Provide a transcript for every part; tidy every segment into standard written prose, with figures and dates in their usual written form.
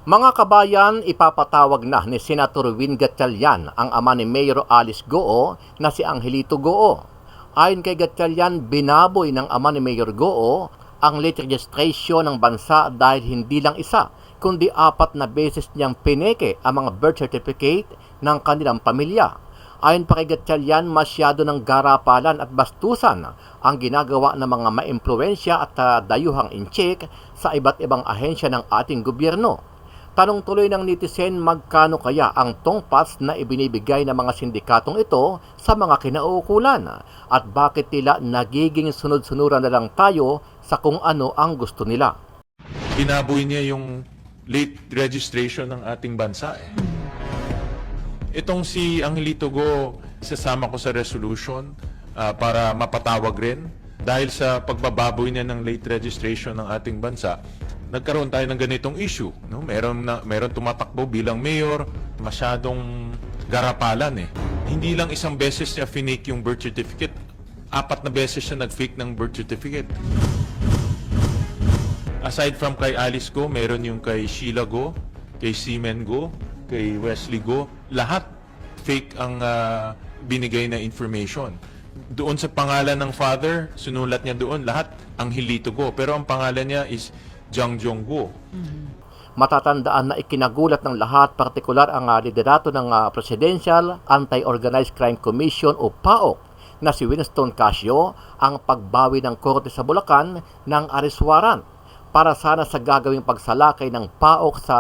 Mga kabayan, ipapatawag na ni Senator Win Gatchalian ang ama ni Mayor Alice Goo na si Angelito Goo. Ayon kay Gatchalian, binaboy ng ama ni Mayor Goo ang late registration ng bansa dahil hindi lang isa, kundi 4 na beses niyang pineke ang mga birth certificate ng kanilang pamilya. Ayon pa kay Gatchalian, masyado ng garapalan at bastusan ang ginagawa ng mga maimpluwensya at dayuhang incheck sa iba't ibang ahensya ng ating gobyerno. Tanong tuloy ng netizen, magkano kaya ang tongpats na ibinibigay ng mga sindikatong ito sa mga kinauukulan at bakit nila nagiging sunod-sunuran na lang tayo sa kung ano ang gusto nila. Binaboy niya yung late registration ng ating bansa. Itong si Angelito Go, sasama ko sa resolution para mapatawag rin dahil sa pagbababoy niya ng late registration ng ating bansa. Nagkaroon tayo ng ganitong issue. No? Meron tumatakbo bilang mayor, masyadong garapalan. Hindi lang isang beses niya finake yung birth certificate, 4 na beses siya nag-fake ng birth certificate. Aside from kay Alice Go, meron yung kay Sheila Go, kay Seaman Go, kay Wesley Go. Lahat fake ang binigay na information. Doon sa pangalan ng father, sunulat niya doon lahat Angelito Go. Pero ang pangalan niya is Jang Jong Go. Matatandaan na ikinagulat ng lahat, partikular ang liderato ng Presidential Anti-Organized Crime Commission o PAOK na si Winston Casio ang pagbawi ng korte sa Bulacan ng arrest warrant para sana sa gagawing pagsalakay ng PAOK sa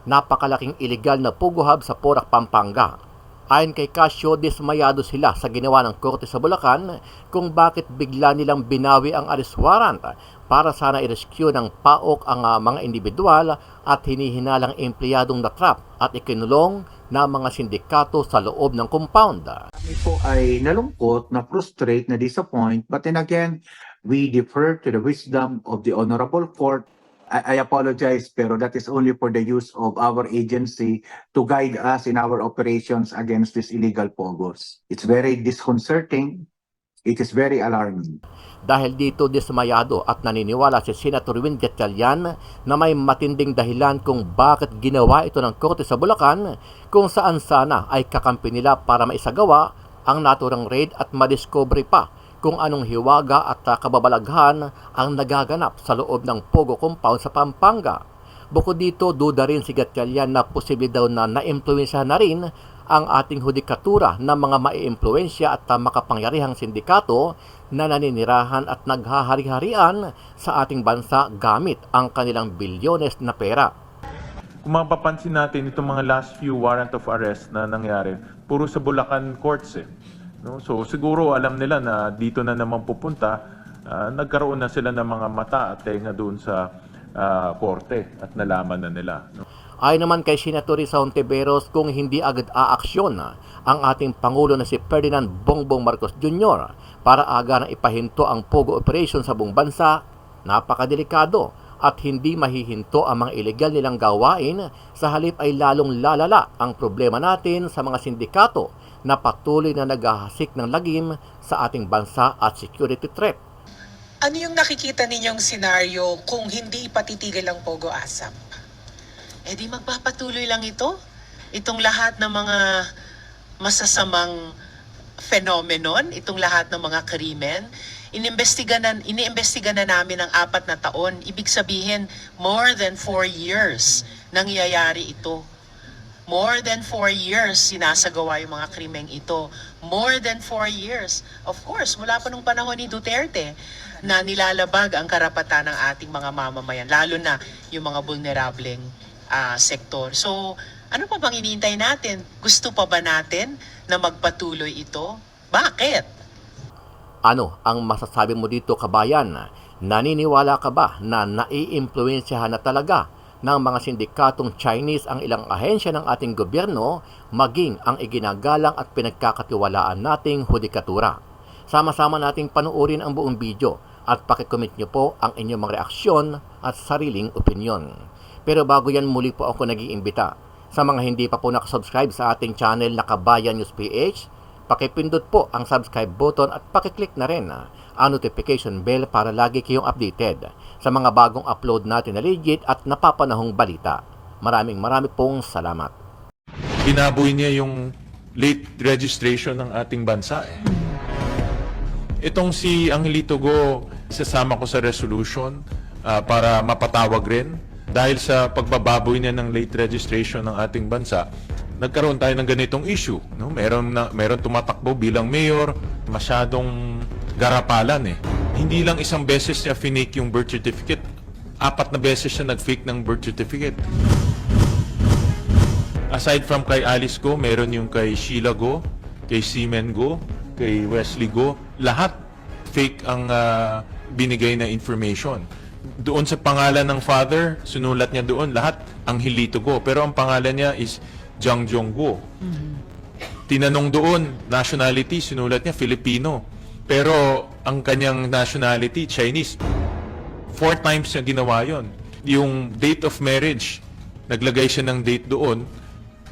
napakalaking iligal na Pogo Hub sa Porac, Pampanga. Ayon kay Casio, dismayado sila sa ginawa ng korte sa Bulacan kung bakit bigla nilang binawi ang arrest warrant para sana i-rescue ng PAOK ang mga individual at hinihinalang empleyadong natrap at ikinulong na mga sindikato sa loob ng compound. Kami po ay nalungkot, na-frustrate, na-disappoint, but then again, we defer to the wisdom of the Honorable Court. I apologize, pero that is only for the use of our agency to guide us in our operations against these illegal pogos. It's very disconcerting. It is very alarming. Dahil dito dismayado at naniniwala si Senator Win Gatchalian na may matinding dahilan kung bakit ginawa ito ng korte sa Bulacan, kung saan sana ay kakampi nila para maisagawa ang naturang raid at madiscovery pa kung anong hiwaga at kababalaghan ang nagaganap sa loob ng Pogo compound sa Pampanga. Bukod dito, duda rin si Gatchalian na posible daw na naimpluwensyahan na rin ang ating hudikatura ng mga maiimpluwensya at makapangyarihang sindikato na naninirahan at naghahari-harian sa ating bansa gamit ang kanilang bilyones na pera. Kung mapapansin natin itong mga last few warrant of arrest na nangyari, puro sa Bulacan courts No? So siguro alam nila na dito na naman pupunta, nagkaroon na sila ng mga mata at tenga doon sa korte at nalaman na nila. No? Ayon naman kay Senator Risa Hontiveros, kung hindi agad aaksyon ang ating Pangulo na si Ferdinand Bongbong Marcos Jr. para aga na ipahinto ang Pogo operation sa buong bansa, napakadelikado at hindi mahihinto ang mga ilegal nilang gawain, sa halip ay lalong lalala ang problema natin sa mga sindikato na patuloy na naghahasik ng lagim sa ating bansa at security threat. Ano yung nakikita ninyong senaryo kung hindi ipatitigil ang Pogo ASAP? Eh di magpapatuloy lang ito. Itong lahat ng mga masasamang phenomenon, itong lahat ng mga krimen, iniimbestiga na namin ng 4 na taon. Ibig sabihin, more than 4 years nangyayari ito. More than 4 years sinasagawa yung mga krimeng ito. More than 4 years. Of course, mula pa nung panahon ni Duterte na nilalabag ang karapatan ng ating mga mamamayan, lalo na yung mga vulnerableng sektor. So, ano pa bang hinihintay natin? Gusto pa ba natin na magpatuloy ito? Bakit? Ano ang masasabi mo dito, kabayan? Naniniwala ka ba na naiimpluwensyahan na talaga ng mga sindikatong Chinese ang ilang ahensya ng ating gobyerno, maging ang iginagalang at pinagkakatiwalaan nating hudikatura? Sama-sama nating panuorin ang buong video at pakicomment nyo po ang inyong mga reaksyon at sariling opinyon. Pero bago yan, muli po ako nag-iimbita sa mga hindi pa po nakasubscribe sa ating channel na Kabayan News PH, pakipindot po ang subscribe button at pakiclick na rin ang notification bell para lagi kayong updated sa mga bagong upload natin na legit at napapanahong balita. Maraming pong salamat. Binaboy niya yung late registration ng ating bansa eh. Itong si Angelito Go, sasama ko sa resolution para mapatawag rin dahil sa pagbababoy niya ng late registration ng ating bansa. Nagkaroon tayo ng ganitong issue, no? Meron tumatakbo bilang mayor, masyadong garapalan eh. Hindi lang isang beses niya finake yung birth certificate, 4 na beses siya nag-fake ng birth certificate. Aside from kay Alice Go, meron yung kay Sheila Go, kay Seaman Go, kay Wesley Go. Lahat fake ang binigay na information. Doon sa pangalan ng father, sinulat niya doon, lahat Angelito Go. Pero ang pangalan niya is Jang Jong Go. Tinanong doon, nationality, sinulat niya Filipino. Pero ang kanyang nationality, Chinese. 4 times niya ginawa yon. Yung date of marriage, naglagay siya ng date doon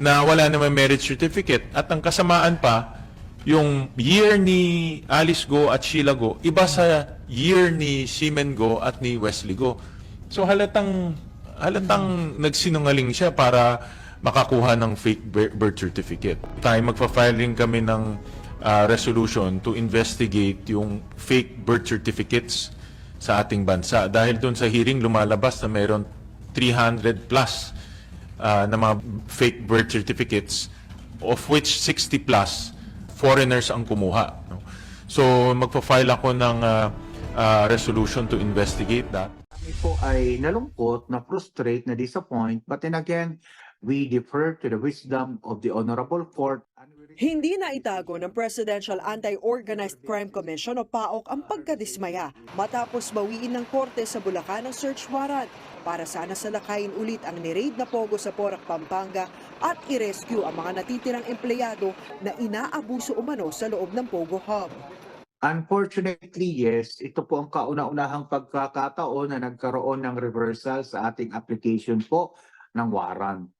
na wala naman marriage certificate. At ang kasamaan pa, yung year ni Alice Go at Sheila Go, iba sa year ni Seaman Go at ni Wesley Go. So halatang nagsinungaling siya para makakuha ng fake birth certificate. Tayo magpa-file rin kami ng resolution to investigate yung fake birth certificates sa ating bansa. Dahil doon sa hearing lumalabas na mayroon 300 plus na mga fake birth certificates, of which 60 plus foreigners ang kumuha. No? So magpa-file ako ng resolution to investigate that. Kami po ay nalungkot, na frustrate, na disappoint, but then again, we defer to the wisdom of the Honorable Court. Hindi na itago ng Presidential Anti-Organized Crime Commission o PAOK ang pagkadismaya matapos bawiin ng korte sa Bulacan ang search warrant para sana salakayin ulit ang ni-raid na pogo sa Porac, Pampanga at i-rescue ang mga natitirang empleyado na inaabuso umano sa loob ng Pogo Hub. Unfortunately, yes, ito po ang kauna-unahang pagkakataon na nagkaroon ng reversal sa ating application po ng warrant.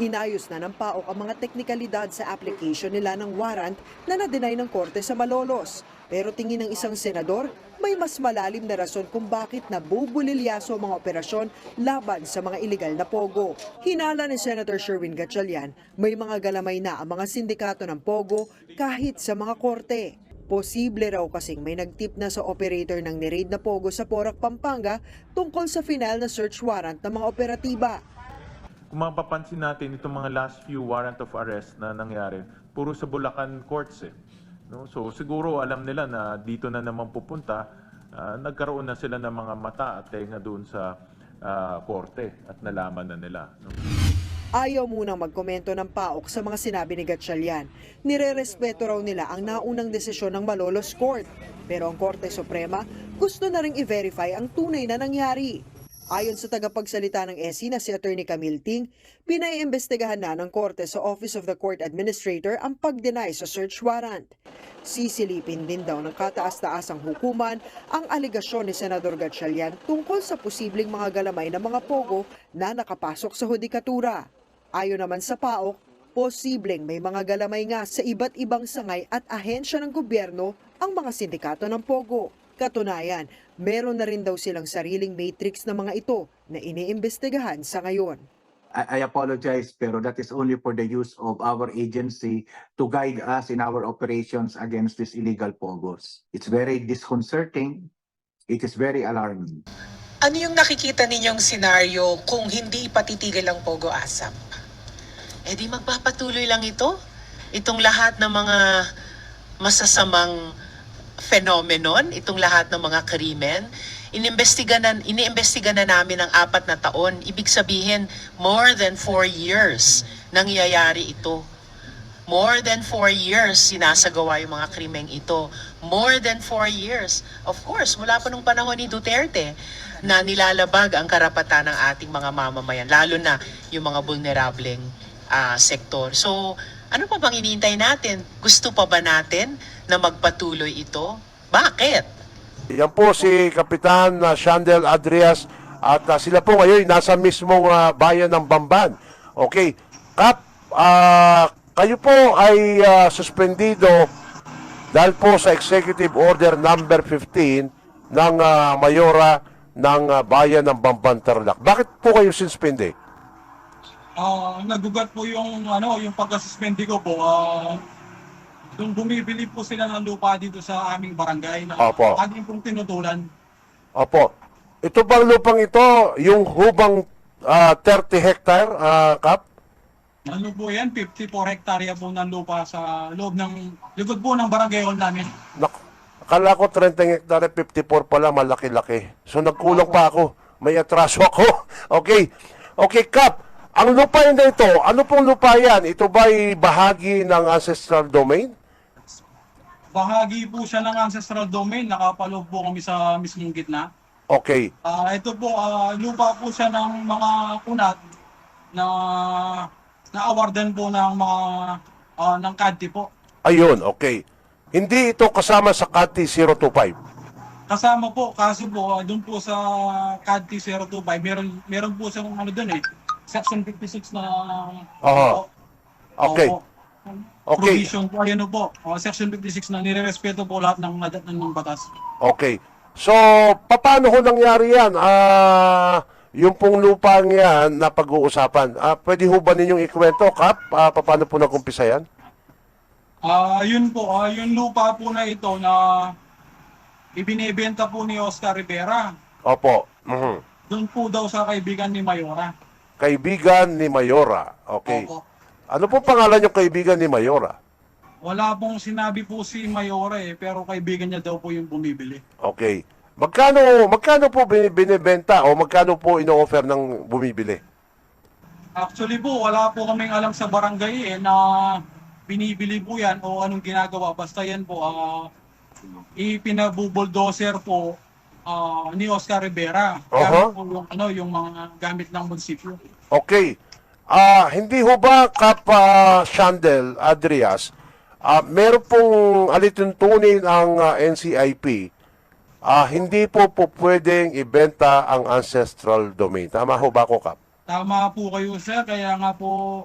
Inayos na ng PAOK ang mga teknikalidad sa application nila ng warrant na na-deny ng korte sa Malolos. Pero tingin ng isang senador, may mas malalim na rason kung bakit nabubulilyaso ang mga operasyon laban sa mga iligal na pogo. Hinala ni Senator Sherwin Gatchalian, may mga galamay na ang mga sindikato ng pogo kahit sa mga korte. Posible raw kasing may nagtip na sa operator ng ni-raid na pogo sa Porac, Pampanga tungkol sa final na search warrant ng mga operatiba. Kung mapapansin natin itong mga last few warrant of arrest na nangyari, puro sa Bulacan courts eh. No? So siguro alam nila na dito na naman pupunta, nagkaroon na sila ng mga mata at tenga doon sa korte at nalaman na nila. No? Ayaw munang magkomento ng PAOK sa mga sinabi ni Gatchalian. Nire-respeto raw nila ang naunang desisyon ng Malolos Court. Pero ang Korte Suprema gusto na ring i-verify ang tunay na nangyari. Ayon sa tagapagsalita ng SC na si Attorney Camille Ting, pinaiimbestigahan na ng Korte sa Office of the Court Administrator ang pag-deny sa search warrant. Sisilipin din daw ng kataas-taasang hukuman ang aligasyon ni Senador Gatchalian tungkol sa posibleng mga galamay ng mga pogo na nakapasok sa hudikatura. Ayon naman sa PAOK, posibleng may mga galamay nga sa iba't ibang sangay at ahensya ng gobyerno ang mga sindikato ng pogo. Katunayan, meron na rin daw silang sariling matrix na mga ito na iniimbestigahan sa ngayon. I apologize, pero that is only for the use of our agency to guide us in our operations against these illegal pogos. It's very disconcerting. It is very alarming. Ano yung nakikita ninyong senaryo kung hindi patitigil ang Pogo ASAP? Eh di magpapatuloy lang ito. Itong lahat ng mga masasamang phenomenon, itong lahat ng mga krimen, iniimbestiga na namin ng 4 na taon. Ibig sabihin, more than 4 years nangyayari ito. More than 4 years sinasagawa yung mga krimeng ito. More than 4 years. Of course, mula pa nung panahon ni Duterte na nilalabag ang karapatan ng ating mga mamamayan, lalo na yung mga vulnerableng sektor. So, ano pa bang hinihintay natin? Gusto pa ba natin na magpatuloy ito? Bakit? Yan po si Kapitan Shandel Adrias at sila po ngayon nasa mismong bayan ng Bamban. Okay, Kap, kayo po ay suspendido dahil po sa Executive Order number 15 ng Mayora ng bayan ng Bamban, Tarlac. Bakit po kayo suspende? nagugat po yung yung pagka-suspende ko po. Nung bumibili po sila ng lupa dito sa aming barangay na Opo. ating pong tinutulan. Opo. Ito bang lupang ito, yung hubang 30 hectare, Kap? Ano po yan? 54 hektarya po ng lupa sa likod po ng barangay hall namin. Akala ko 30 hectare, 54 pala, malaki-laki. So nagkulang pa ako. May atraso ako. Okay. Okay, Kap. Ang lupa na ito, ano pong lupa yan? Ito ba'y bahagi ng ancestral domain? Bahagi po siya ng ancestral domain. Nakapaloob po kami sa mismong gitna. Okay. Ito po, lupa po siya ng mga kunat na na-awardan po ng mga ng CADTI po. Ayun, okay. Hindi ito kasama sa CADTI 025. Kasama po, kaso po, doon po sa CADTI 025, meron po siyang doon Section 56 na Aha. Okay. Opo. Okay. Provision po, ayun po. Section 56 na nirerespeto po lahat ng batas. Okay. So, paano ho nangyari yan? Yung pong lupa yan na pag-uusapan, pwede ho ba ninyong ikwento, Kap? Paano po nag-umpisa yan? Yun po, yung lupa po na ito na ibinebenta po ni Oscar Rivera. Opo. Mhm. Doon po daw sa kaibigan ni Mayora. Kaibigan ni Mayora. Okay. Opo. Ano po pangalan yung kaibigan ni Mayora? Wala pong sinabi po si Mayora pero kaibigan niya daw po yung bumibili. Okay. Magkano po binibenta o magkano po ino-offer ng bumibili? Actually po, wala po kaming alam sa barangay na binibili po yan o anong ginagawa. Basta yan po, ipinabubuldoser po ni Oscar Rivera. Aha. Gamit po yung mga gamit ng munisipyo. Okay. Hindi ho ba, Kap Shandel Adrias, meron pong alituntunin ang NCIP, hindi po pwedeng ibenta ang ancestral domain. Tama ho ba ako, Kap? Tama po kayo sir, kaya nga po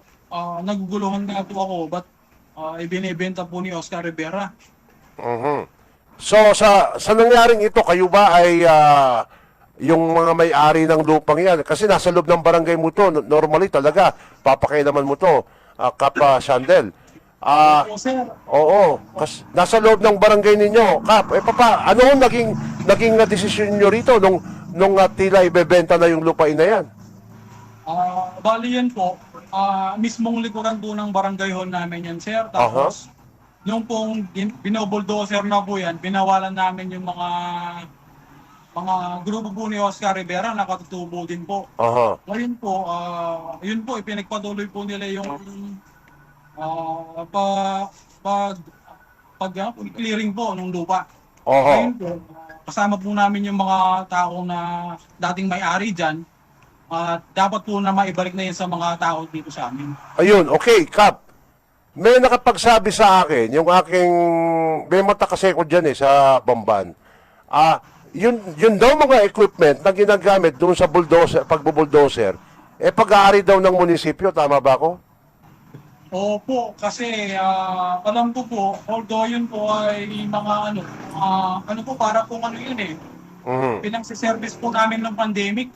naguguluhan nga po ako ba't ibinibenta po ni Oscar Rivera. Mhm. So, sa nangyaring ito, kayo ba ay yung mga may-ari ng lupang yan? Kasi nasa loob ng barangay mo to, normally talaga, papakailaman mo to, Kap Shandel. Po sir, Oo, nasa loob ng barangay ninyo. Kap, ano ang naging desisyon nyo rito nung tila ibebenta na yung lupain na yan? bali yan po, mismong likuran po ng barangay hall namin yan sir. Tapos, nung pong binobuldoser na po yan, binawalan namin yung mga grupo po ni Oscar Rivera na katutubo din po. Aha. Ngayon po, yun po, ipinagpatuloy po nila yung clearing po ng lupa. Aha. Ngayon po, kasama po namin yung mga tao na dating may-ari dyan. Dapat po na maibalik na yan sa mga tao dito sa amin. Ayun, okay, Kap. May nakapagsabi sa akin, yung aking, may mata kasi ko dyan sa Bamban. Yun daw mga equipment na ginagamit doon sa bulldozer, pagbubuldozer, pag-aari daw ng munisipyo, tama ba ako? Opo, kasi alam ko po, although yun po ay mga para pong yun Mhm. pinagsiservice po namin ng pandemic.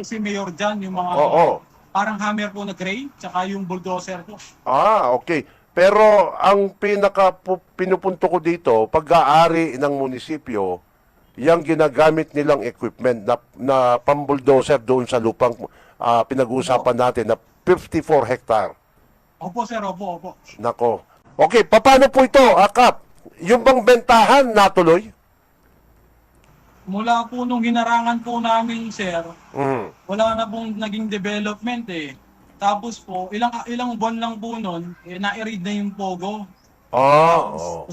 Si Mayor Jan, yung mga Oo. parang hammer po na gray, tsaka yung bulldozer po. Okay. Pero ang pinupunto ko dito, pag-aari ng munisipyo, yung ginagamit nilang equipment na pambuldoser doon sa lupang pinag-uusapan natin na 54 hectare. Opo sir, opo. Nako. Okay, paano po ito, Kap? Yung bang bentahan natuloy? Mula po nung hinarangan po namin sir, Mhm. wala na pong naging development Tapos po, ilang buwan lang po nun, na-read na yung Pogo. Oo.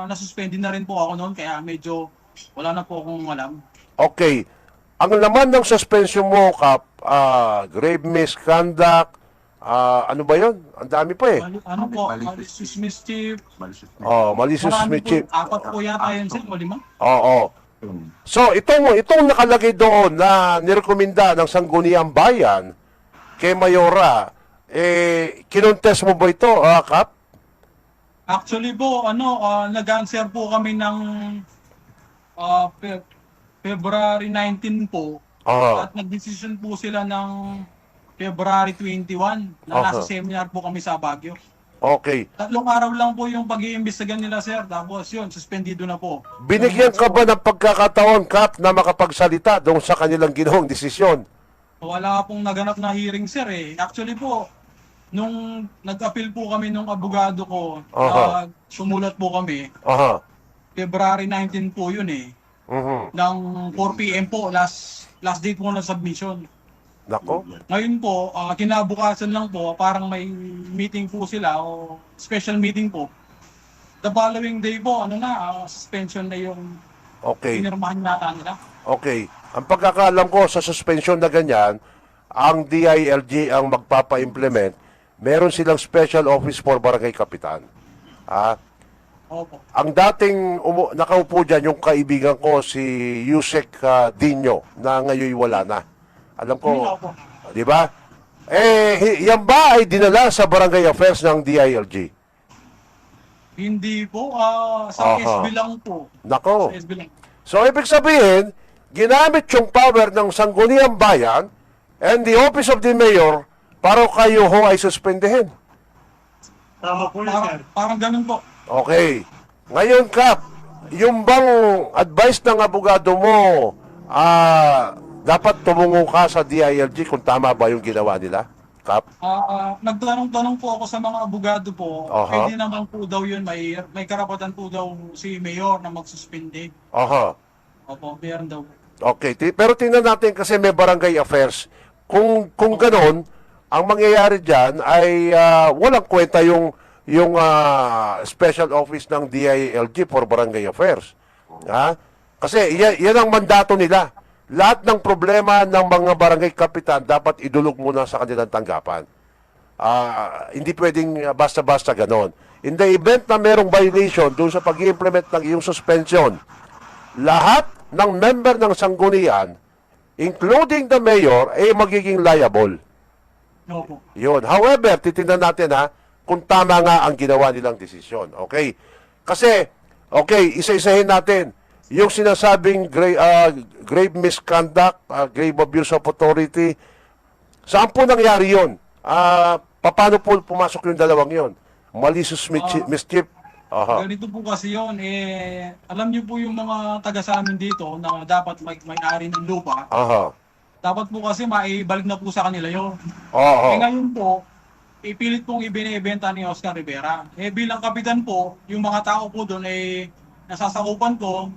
Nasuspended na rin po ako noon, kaya medyo wala na po akong alam. Okay. Ang laman ng suspension mo, Kap, grave misconduct, ano ba yun? Ang dami pa Malicious mischief. Malicious Marami mischief. po, 4 po yata yun sir, o 5. Oo. So, itong nakalagay doon na nirekomenda ng Sangguniang Bayan kay Mayora, kinontes mo ba ito, Kap? Actually po, nag-answer po kami ng February 19 po. At nag-decision po sila ng February 21 na Aha. nasa seminar po kami sa Baguio. Okay. 3 araw lang po yung pag-iimbestigan nila, sir. Tapos yun, suspendido na po. Binigyan ka ba ng pagkakataon, Kap, na makapagsalita doon sa kanilang ginawang desisyon? Wala pong naganap na hearing, sir eh. Actually po, nung nag-appeal po kami nung abogado ko, Aha. sumulat po kami, Aha. February 19 po yun eh. Mhm. Ng 4 p.m. po, last date po ng submission. Nako. Ngayon po, kinabukasan lang po, parang may meeting po sila o special meeting po. The following day po, suspension na yung Okay. pinirmahan nata nila. Okay. Ang pagkakaalam ko sa suspension na ganyan, ang DILG ang magpapa-implement. Meron silang special office for barangay kapitan. Opo. Ang dating nakaupo dyan, yung kaibigan ko, si Yusek Dino, na ngayon wala na. Alam ko, Opo. di ba? Yan ba ay dinala sa barangay affairs ng DILG? Hindi po, sa Aha. SB lang po. Nako. Sa SB lang. So, ibig sabihin, ginamit yung power ng Sangguniang Bayan and the office of the mayor para kayo ho ay suspendehin. Parang ganun po. Okay. Ngayon, Kap, yung bang advice ng abogado mo, dapat tumungo ka sa DILG kung tama ba yung ginawa nila? Kap? Nagtanong-tanong po ako sa mga abogado po. Aha. Pwede naman po daw yun, may karapatan po daw si mayor na magsuspende. Aha. Opo, meron daw. Okay. Pero tingnan natin kasi may barangay affairs. Kung ganon, ang mangyayari dyan ay walang kwenta yung special office ng DILG for barangay affairs. Ha? Kasi yan ang mandato nila. Lahat ng problema ng mga barangay kapitan dapat idulog muna sa kanilang tanggapan. Hindi pwedeng basta-basta ganon. In the event na merong violation doon sa pag-implement ng iyong suspension, lahat ng member ng sanggunian, including the mayor, ay magiging liable. Opo. Yun. However, titingnan natin kung tama nga ang ginawa nilang desisyon. Okay? Kasi, okay, isa-isahin natin. Yung sinasabing grave misconduct, grave abuse of authority, saan po nangyari yun? Paano po pumasok yung dalawang yun? Malicious mischief? Aha. Ganito po kasi yun, alam niyo po yung mga taga sa amin dito na dapat may-ari ng lupa, Aha. dapat po kasi maibalik na po sa kanila yun. Oo. Ngayon po, ipilit pong ibinibenta ni Oscar Rivera. Bilang kapitan po, yung mga tao po doon nasasakupan ko.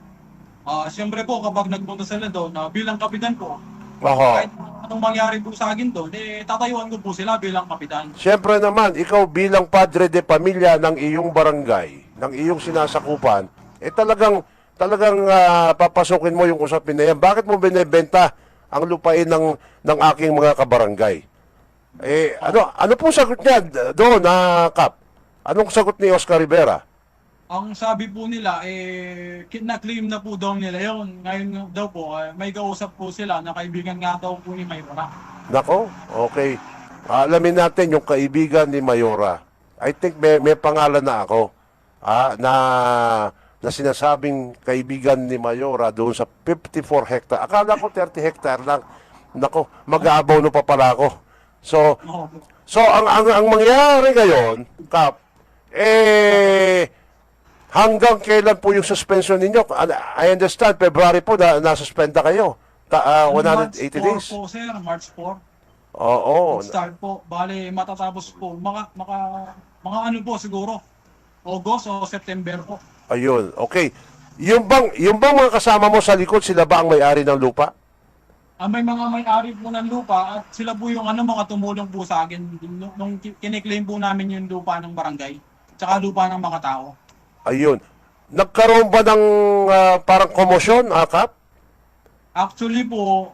Siyempre po, kapag nagpunta sila doon, bilang kapitan po, Aha. kahit anong mangyari po sa akin doon, tatayuan ko po sila bilang kapitan. Siyempre naman, ikaw bilang padre de pamilya ng iyong barangay, ng iyong sinasakupan, talagang papasukin mo yung usapin na yan. Bakit mo binibenta ang lupain ng aking mga kabarangay? Ano po sagot niya doon, Kap? Anong sagot ni Oscar Rivera? Ang sabi po nila, na-claim na po daw nila yun. Ngayon daw po, may kausap po sila na kaibigan nga daw po ni Mayora. Nako, okay. Alamin natin yung kaibigan ni Mayora. I think may pangalan na ako na sinasabing kaibigan ni Mayora doon sa 54 hectare. Akala ko 30 hectare lang. Nako, mag-aabaw na pa pala ako. So ang mangyayari ngayon, Kap, hanggang kailan po yung suspension ninyo? I understand, February po nasuspenda kayo. 180 days. March 4 po, sir. March 4. Oo. Start po. Bale, matatapos po. Mga ano po siguro. August o September po. Ayun, okay. Yung bang mga kasama mo sa likod, sila ba ang may-ari ng lupa? May mga may-ari po ng lupa at sila po yung mga tumulong po sa akin nung kiniklaim po namin yung lupa ng barangay. Tsaka lupa ng mga tao. Ayun. Nagkaroon ba ng parang komosyon, Kap? Actually po,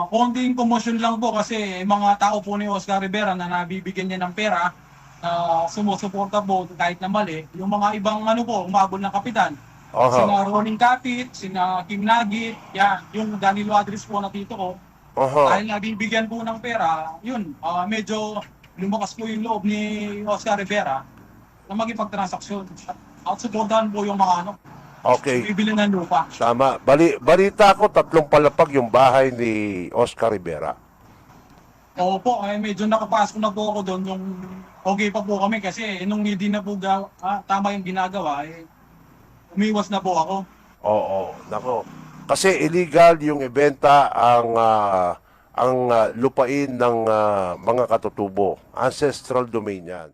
konting commotion lang po kasi mga tao po ni Oscar Rivera na nabibigyan niya ng pera na sumusuporta po kahit na mali. Yung mga ibang umabol ng kapitan. Aha. Sina Ronin Kapit, sina Kim Nagit, yan, yung Danilo Adris po na tito ko. Aha. Dahil nabibigyan po ng pera, yun, medyo lumakas po yung loob ni Oscar Rivera na magipagtransaksyon. At suportahan po yung mga Okay. bibili ng lupa. Tama. Balita ko, 3 palapag yung bahay ni Oscar Rivera. Opo, medyo nakapasok na po ako doon yung okay pa po kami kasi nung hindi na po tama yung ginagawa, umiwas na po ako. Oo, nako. Kasi illegal yung ibenta ang lupain ng mga katutubo. Ancestral domain yan.